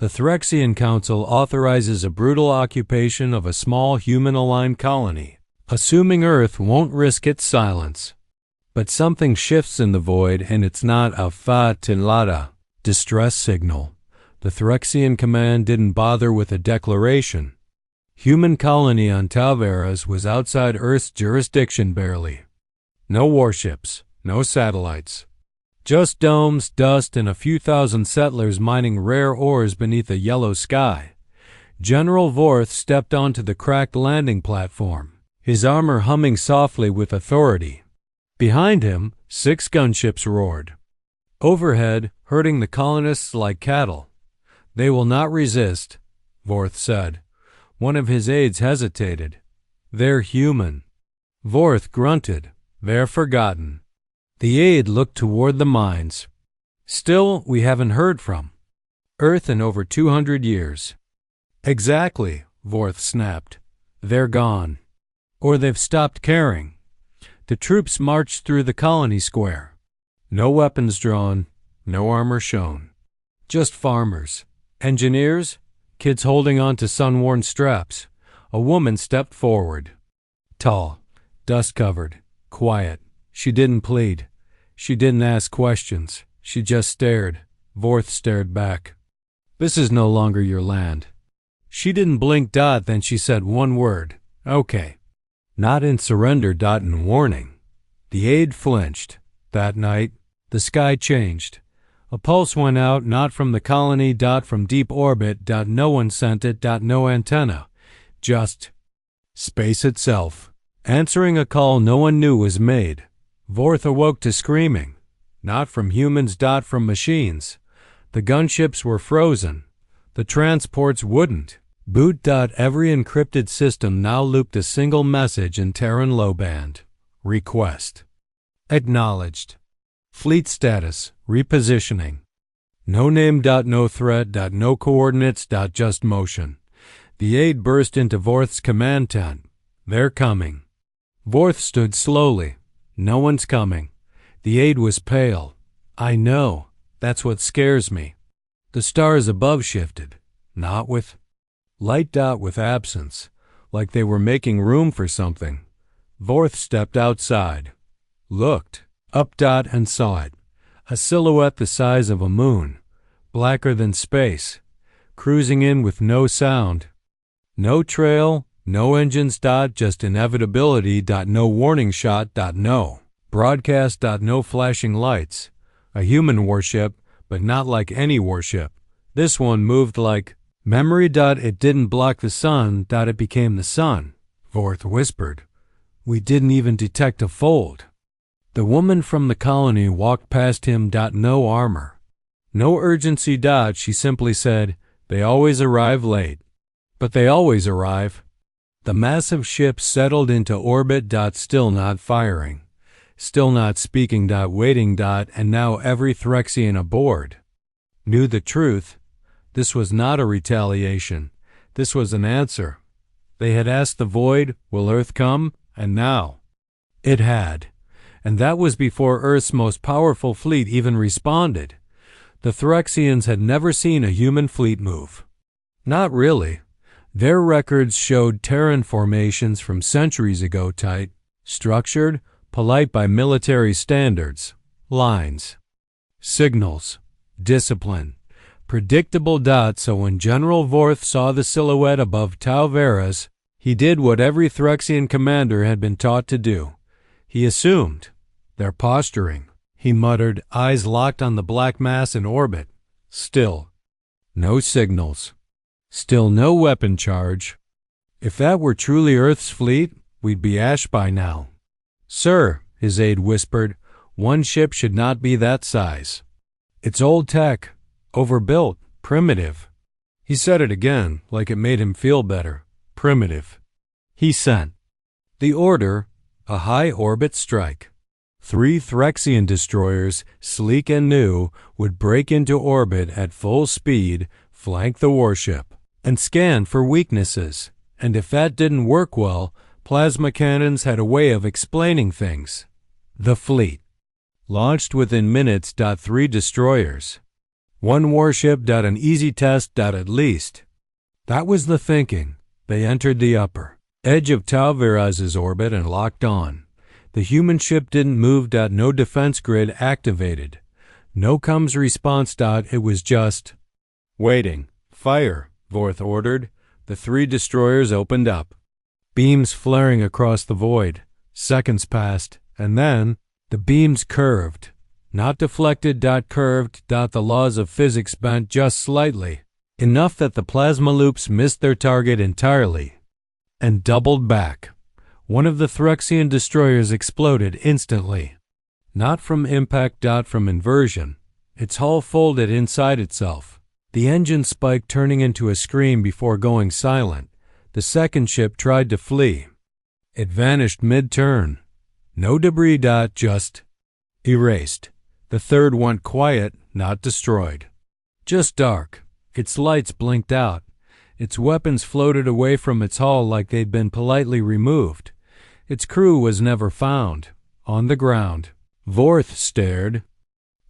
The Threxian Council authorizes a brutal occupation of a small human-aligned colony, assuming Earth won't risk its silence. But something shifts in the void, and it's not a fa-tilada distress signal. The Threxian command didn't bother with a declaration. Human colony on Talveras was outside Earth's jurisdiction barely. No warships, no satellites. Just domes, dust, and a few thousand settlers mining rare ores beneath a yellow sky. General Vorth stepped onto the cracked landing platform, his armor humming softly with authority. Behind him, 6 gunships roared. Overhead, herding the colonists like cattle. "They will not resist," Vorth said. One of his aides hesitated. "They're human." Vorth grunted. "They're forgotten." The aide looked toward the mines. "Still, we haven't heard from Earth in over 200 years. "Exactly," Vorth snapped. "They're gone. Or they've stopped caring." The troops marched through the colony square. No weapons drawn, no armor shown. Just farmers, engineers, kids holding on to sun-worn straps. A woman stepped forward. Tall, dust-covered, quiet. She didn't plead. She didn't ask questions. She just stared. Vorth stared back. "This is no longer your land." She didn't blink. Then she said one word. "Okay." Not in surrender. In warning. The aide flinched. That night, the sky changed. A pulse went out, not from the colony. From deep orbit. No one sent it. No antenna. Just space itself, answering a call no one knew was made. Vorth awoke to screaming. Not from humans. From machines. The gunships were frozen. The transports wouldn't boot. Every encrypted system now looped a single message in Terran low band. Request. Acknowledged. Fleet status. Repositioning. No name. No threat. No coordinates. Just motion. The aide burst into Vorth's command tent. "They're coming." Vorth stood slowly. "No one's coming." The aide was pale. "I know. That's what scares me." The stars above shifted. Not with light. With absence. Like they were making room for something. Vorth stepped outside. Looked. Up. And saw it. A silhouette the size of a moon. Blacker than space. Cruising in with no sound. No trail. No engines. Just inevitability. No warning shot. No broadcast. No flashing lights. A human warship, but not like any warship. This one moved like memory. It didn't block the sun. It became the sun. Vorth whispered. "We didn't even detect a fold." The woman from the colony walked past him. No armor. No urgency. She simply said, "They always arrive late." But they always arrive. The massive ship settled into orbit. Still not firing. Still not speaking. Waiting. And now every Threxian aboard knew the truth. This was not a retaliation. This was an answer. They had asked the void, "Will Earth come?" And now it had. And that was before Earth's most powerful fleet even responded. The Threxians had never seen a human fleet move. Not really. Their records showed Terran formations from centuries ago, tight, structured, polite by military standards, lines, signals, discipline, predictable. So when General Vorth saw the silhouette above Talveras, he did what every Threxian commander had been taught to do. He assumed. "They're posturing," he muttered, eyes locked on the black mass in orbit. Still. No signals. Still no weapon charge. If that were truly Earth's fleet, we'd be ash by now. "Sir," his aide whispered, "one ship should not be that size. It's old tech, overbuilt, primitive." He said it again, like it made him feel better. Primitive. He sent the order, a high-orbit strike. 3 Threxian destroyers, sleek and new, would break into orbit at full speed, flank the warship, and scan for weaknesses. And if that didn't work well, plasma cannons had a way of explaining things. The fleet launched within minutes. 3 destroyers. One warship. An easy test. At least. That was the thinking. They entered the upper edge of Tauviras's orbit and locked on. The human ship didn't move. No defense grid activated. No comms response. It was just waiting. Fire, Vorth ordered. The 3 destroyers opened up, beams flaring across the void. Seconds passed, and then the beams curved. Not deflected. Curved. The laws of physics bent just slightly, enough that the plasma loops missed their target entirely and doubled back. One of the Threxian destroyers exploded instantly. Not from impact. From inversion. Its hull folded inside itself. The engine spiked, turning into a scream before going silent. The second ship tried to flee. It vanished mid-turn. No debris. Just erased. The third went quiet, not destroyed. Just dark. Its lights blinked out. Its weapons floated away from its hull like they'd been politely removed. Its crew was never found. On the ground, Vorth stared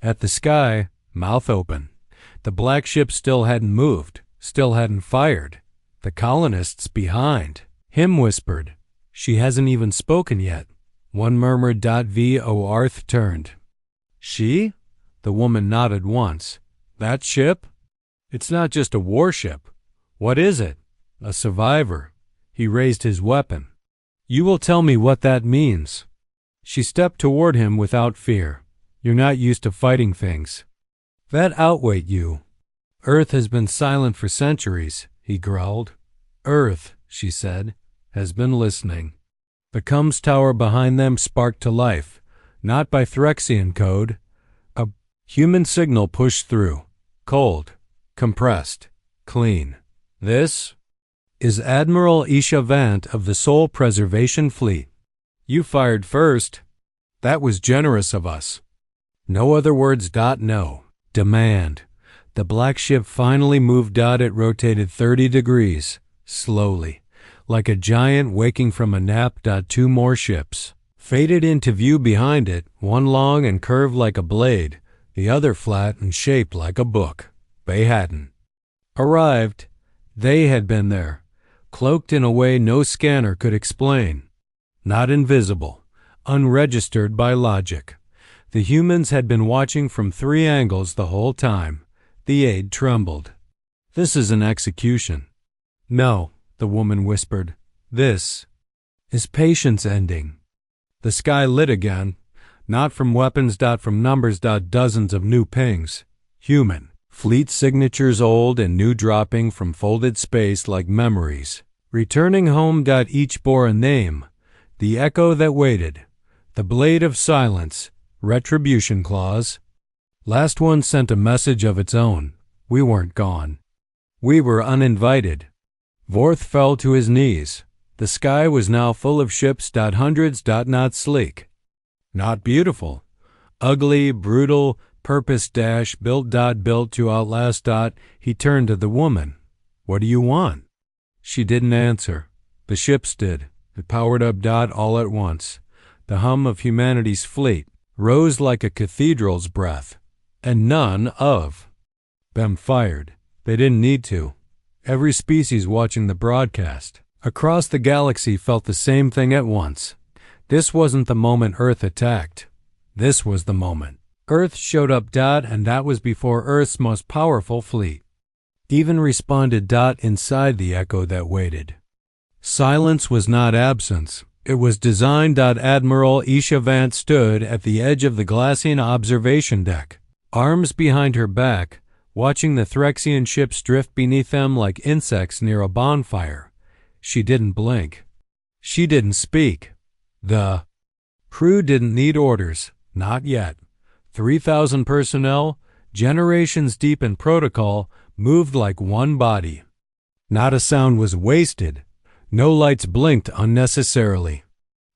at the sky, mouth open. The black ship still hadn't moved, still hadn't fired. The colonists behind him whispered, "She hasn't even spoken yet." One murmured. Vorth turned. "She?" The woman nodded once. "That ship? It's not just a warship. What is it?" "A survivor." He raised his weapon. "You will tell me what that means." She stepped toward him without fear. "You're not used to fighting things. That outweighed you." "Earth has been silent for centuries," he growled. "Earth," she said, "has been listening." The comms tower behind them sparked to life, not by Threxian code. A human signal pushed through, cold, compressed, clean. "This is Admiral Krylos Vex of the Soul Preservation Fleet. You fired first. That was generous of us." No other words. No. Demand. The black ship finally moved. It rotated 30 degrees, slowly, like a giant waking from a nap. 2 more ships faded into view behind it, one long and curved like a blade, the other flat and shaped like a book. They hadn't arrived. They had been there, cloaked in a way no scanner could explain. Not invisible, unregistered by logic. The humans had been watching from 3 angles the whole time. The aide trembled. "This is an execution." "No," the woman whispered. "This is patience ending." The sky lit again, not from weapons. From numbers. Dozens of new pings. Human. Fleet signatures, old and new, dropping from folded space like memories. Returning home. Each bore a name. The echo that waited. The blade of silence. Retribution clause. Last one sent a message of its own. We weren't gone. We were uninvited. Vorth fell to his knees. The sky was now full of ships. Hundreds. Not sleek. Not beautiful. Ugly, brutal, purpose. Built. Built to outlast. He turned to the woman. "What do you want?" She didn't answer. The ships did. It powered up. All at once. The hum of humanity's fleet rose like a cathedral's breath. And none of them fired. They didn't need to. Every species watching the broadcast across the galaxy felt the same thing at once. This wasn't the moment Earth attacked. This was the moment Earth showed up. And that was before Earth's most powerful fleet even responded. Inside the echo that waited. Silence was not absence. It was design. Admiral Krylos Vex stood at the edge of the Glacian observation deck, arms behind her back, watching the Threxian ships drift beneath them like insects near a bonfire. She didn't blink. She didn't speak. The crew didn't need orders. Not yet. 3,000 personnel, generations deep in protocol, moved like one body. Not a sound was wasted. No lights blinked unnecessarily.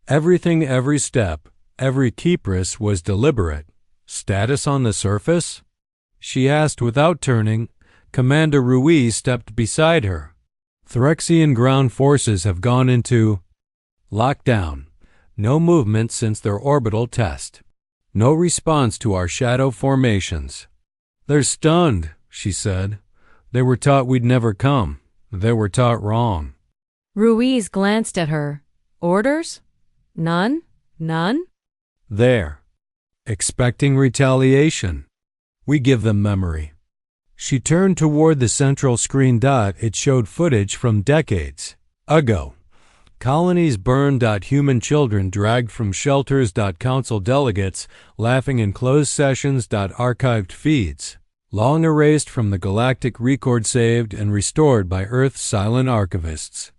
Everything, every step, every keypress was deliberate. "Status on the surface?" she asked without turning. Commander Ruiz stepped beside her. "Threxian ground forces have gone into lockdown. No movement since their orbital test. No response to our shadow formations." They're stunned, she said. They were taught we'd never come. They were taught wrong. Ruiz glanced at her. Orders? None? None? There. Expecting retaliation. We give them memory. She turned toward the central screen. It showed footage from decades ago. Colonies burned. Human children dragged from shelters. Council delegates laughing in closed sessions. Archived feeds, long erased from the Galactic record, saved and restored by Earth's silent archivists.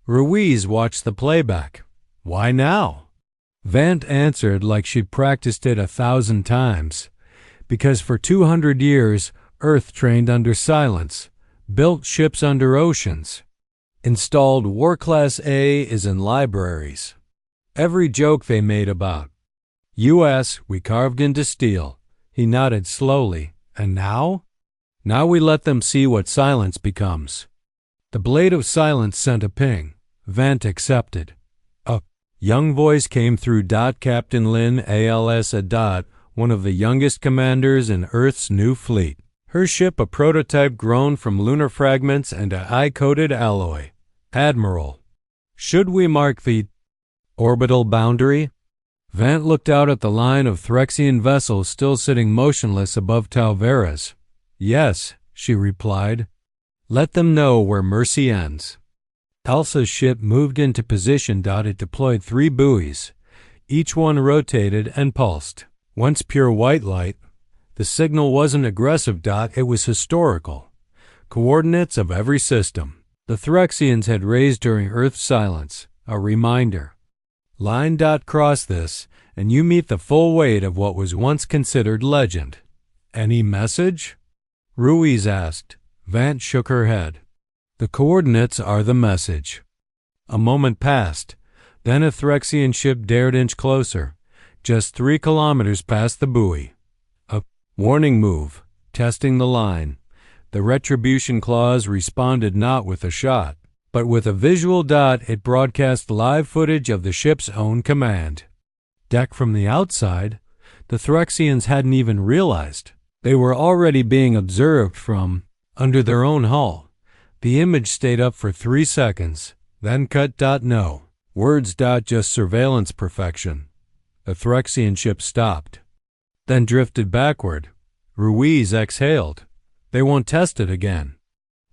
Ruiz watched the playback. Why now? Vant answered like she'd practiced it 1,000 times. Because for 200 years, Earth trained under silence, built ships under oceans, installed War Class A's in libraries. Every joke they made about U.S. we carved into steel. He nodded slowly. And now? Now we let them see what silence becomes. The blade of silence sent a ping. Vant accepted. A young voice came through. Captain Lin ALS one of the youngest commanders in Earth's new fleet. Her ship a prototype grown from lunar fragments and a high-coated alloy. Admiral. Should we mark the orbital boundary? Vant looked out at the line of Threxian vessels still sitting motionless above Talveras. Yes, she replied. Let them know where mercy ends. Elsa's ship moved into position. It deployed 3 buoys. Each one rotated and pulsed. Once pure white light, the signal wasn't aggressive. It was historical. Coordinates of every system. The Threxians had raised during Earth's silence. A reminder. Line. Cross this, and you meet the full weight of what was once considered legend. Any message? Ruiz asked. Vant shook her head. The coordinates are the message. A moment passed. Then a Threxian ship dared inch closer, just 3 kilometers past the buoy. A warning move, testing the line. The retribution clause responded not with a shot, but with a visual. It broadcast live footage of the ship's own command deck from the outside. The Threxians hadn't even realized they were already being observed from under their own hull. The image stayed up for 3 seconds, then cut. No words. Just surveillance perfection. The Threxian ship stopped, then drifted backward. Ruiz exhaled. They won't test it again.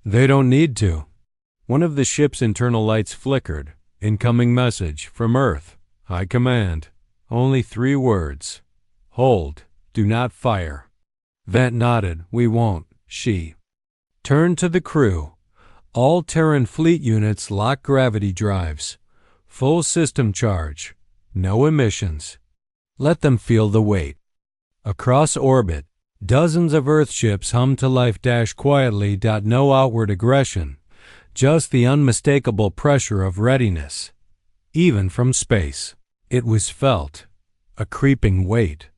They don't need to. One of the ship's internal lights flickered. Incoming message from Earth. High Command. Only 3 words. Hold. Do not fire. Vant nodded. We won't. She turned to the crew. All Terran fleet units lock gravity drives. Full system charge. No emissions. Let them feel the weight. Across orbit, dozens of Earth ships hummed to life. Quietly. No outward aggression. Just the unmistakable pressure of readiness. Even from space, it was felt. A creeping weight.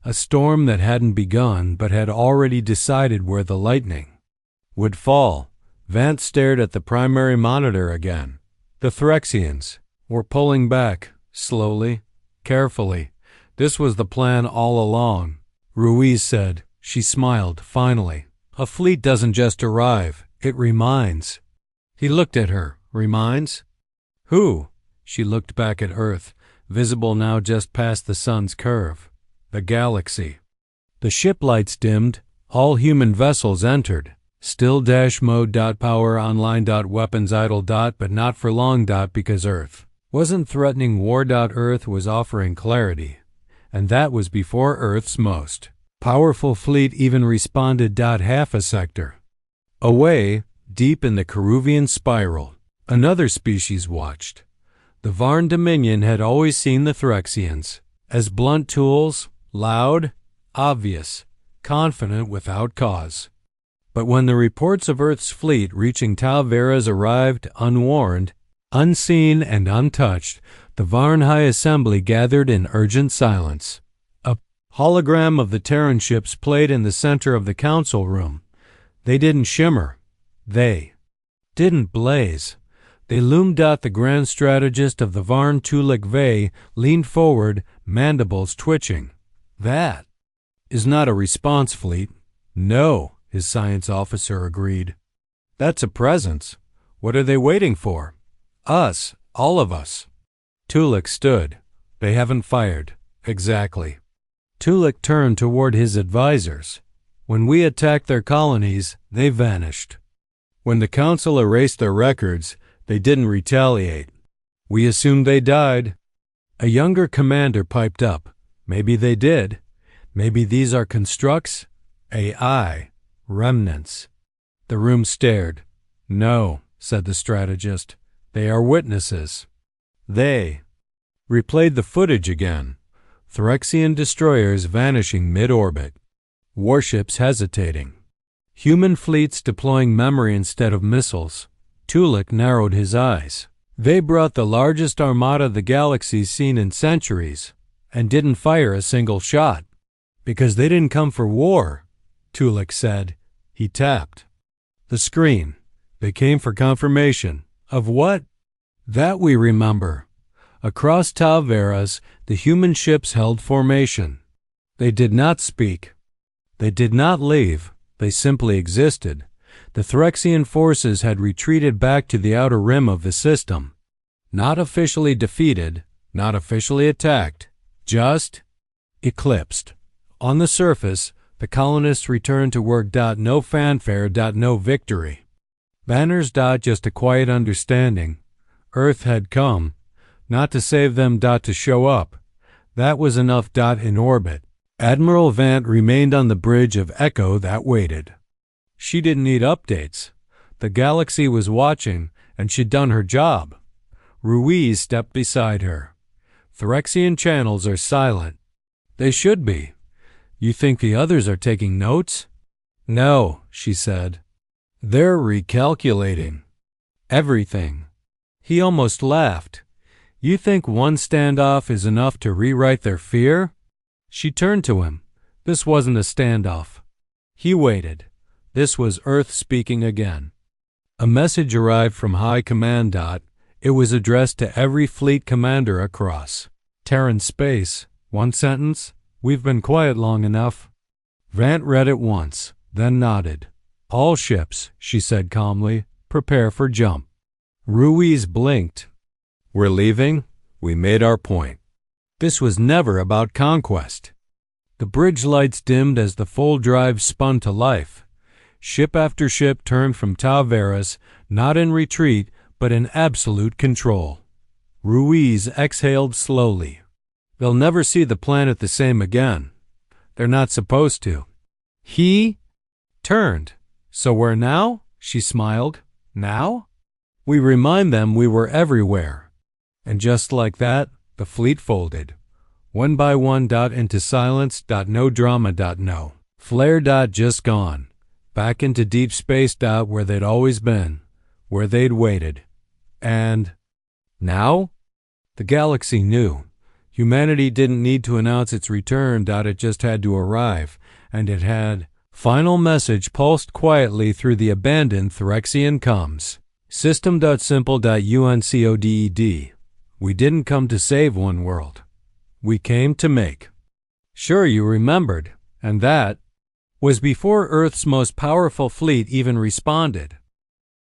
A storm that hadn't begun but had already decided where the lightning would fall. Vant stared at the primary monitor again. The Threxians were pulling back, slowly, carefully. This was the plan all along, Ruiz said. She smiled, finally. A fleet doesn't just arrive, it reminds. He looked at her. Reminds? Who? She looked back at Earth, visible now just past the sun's curve. The galaxy. The ship lights dimmed. All human vessels entered. Still mode. Power online. Weapons idle. But not for long. Because Earth wasn't threatening war. Earth was offering clarity. And that was before Earth's most powerful fleet even responded. Half a sector away, deep in the Keruvian spiral, another species watched. The Varn Dominion had always seen the Threxians as blunt tools, loud, obvious, confident without cause. But when the reports of Earth's fleet reaching Talveras arrived unwarned, unseen and untouched, the Varn High Assembly gathered in urgent silence. A hologram of the Terran ships played in the center of the council room. They didn't shimmer. They didn't blaze. They loomed. The Grand Strategist of the Varn Tulik Vey leaned forward, mandibles twitching. That is not a response fleet. No, his science officer agreed. That's a presence. What are they waiting for? Us, all of us. Tulek stood. They haven't fired. Exactly. Tulek turned toward his advisors. When we attacked their colonies, they vanished. When the Council erased their records, they didn't retaliate. We assumed they died. A younger commander piped up. Maybe they did. Maybe these are constructs? AI. Remnants. The room stared. No, said the strategist. They are witnesses. They replayed the footage again. Phyrexian destroyers vanishing mid-orbit. Warships hesitating. Human fleets deploying memory instead of missiles. Tulek narrowed his eyes. They brought the largest armada the galaxy's seen in centuries and didn't fire a single shot. Because they didn't come for war, Tulek said. He tapped the screen. They came for confirmation. Of what? That we remember. Across Talveras, the human ships held formation. They did not speak. They did not leave. They simply existed. The Phyrexian forces had retreated back to the outer rim of the system. Not officially defeated, not officially attacked, just eclipsed. On the surface, the colonists returned to work. No fanfare. No victory. Banners. Just a quiet understanding. Earth had come, not to save them. To show up. That was enough. In orbit. Admiral Vant remained on the bridge of Echo that waited. She didn't need updates. The galaxy was watching, and she'd done her job. Ruiz stepped beside her. Phyrexian channels are silent. They should be. You think the others are taking notes? No, she said. They're recalculating. Everything. He almost laughed. You think one standoff is enough to rewrite their fear? She turned to him. This wasn't a standoff. He waited. This was Earth speaking again. A message arrived from High Command. It was addressed to every fleet commander across Terran space. One sentence. We've been quiet long enough. Vant read it once, then nodded. All ships, she said calmly, prepare for jump. Ruiz blinked. We're leaving? We made our point. This was never about conquest. The bridge lights dimmed as the full drive spun to life. Ship after ship turned from Talveras, not in retreat, but in absolute control. Ruiz exhaled slowly. They'll never see the planet the same again. They're not supposed to. He turned. So where now? She smiled. Now? We remind them we were everywhere. And just like that, the fleet folded. One by one. Into silence. No drama. No. Flare. Just gone. Back into deep space. Where they'd always been. Where they'd waited. And now? The galaxy knew. Humanity didn't need to announce its return. It just had to arrive. And it had. Final message pulsed quietly through the abandoned Phyrexian comms. System.simple.uncoded. We didn't come to save one world. We came to make. Sure, you remembered. And that was before Earth's most powerful fleet even responded.